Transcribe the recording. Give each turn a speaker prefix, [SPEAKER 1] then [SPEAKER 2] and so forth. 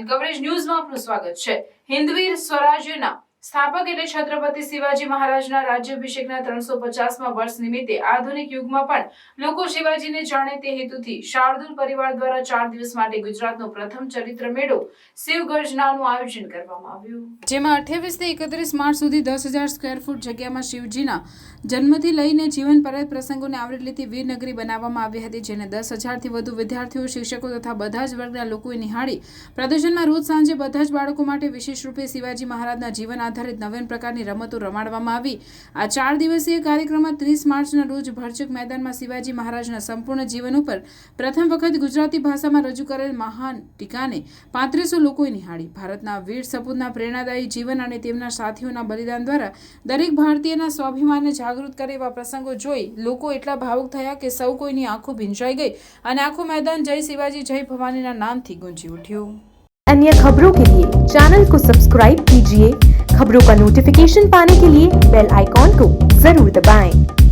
[SPEAKER 1] And coverage ન્યૂઝમાં આપનું સ્વાગત છે। હિન્દવીર સ્વરાજ્યના સ્થાપક એટલે છત્રપતિ શિવાજી મહારાજના રાજ્યાભિષેકના 350મા વર્ષ નિમિત્તે આધુનિક યુગમાં પણ લોકો શિવાજીને જાણે તે હેતુથી શાર્દુલ પરિવાર દ્વારા 4 દિવસ માટે ગુજરાતનો પ્રથમ ચરિત્ર મેળો શિવગર્જનાનું આયોજન કરવામાં આવ્યું, જેમાં 28 થી 31 માર્ચ સુધી 10,000 સ્ક્વેર ફૂટ જગ્યામાં શિવજીના જન્મથી લઈને જીવન પરત પ્રસંગોને આવરી લેતી વીરનગરી બનાવવામાં આવી હતી, જેને 10,000થી વધુ વિદ્યાર્થીઓ, શિક્ષકો તથા બધા જ વર્ગના લોકોએ નિહાળી પ્રદર્શનમાં રોજ સાંજે બધા જ બાળકો માટે વિશેષ રૂપે શિવાજી મહારાજના જીવન આધારિત નવીન પ્રકારની રમતો રમાડવામાં આવી। આ 4 દિવસીય કાર્યક્રમમાં 30 માર્ચના રોજ ભરચક મેદાનમાં શિવાજી મહારાજના સંપૂર્ણ જીવન ઉપર પ્રથમ વખત ગુજરાતી ભાષામાં રજૂ કરેલ મહાન ટીકાને 3500 લોકોએ નિહાળી। ભારતના વીર સપૂતના પ્રેરણાદાયી જીવન અને તેમના સાથીઓના બલિદાન દ્વારા દરેક ભારતીયના સ્વાભિમાનને જાગૃત કરે એવા પ્રસંગો જોઈ લોકો એટલા ભાવુક થયા કે સૌ કોઈની આંખો ભીંજાઈ ગઈ અને આખું मैदान जय शिवाजी जय भवानी ना नाम थी गूंजी उठ्યું।
[SPEAKER 2] अन्य खबरों के लिए चैनल को सब्सक्राइब कीजिए। खबरों का नोटिफिकेशन पाने के लिए बेल आइकॉन को जरूर दबाएं।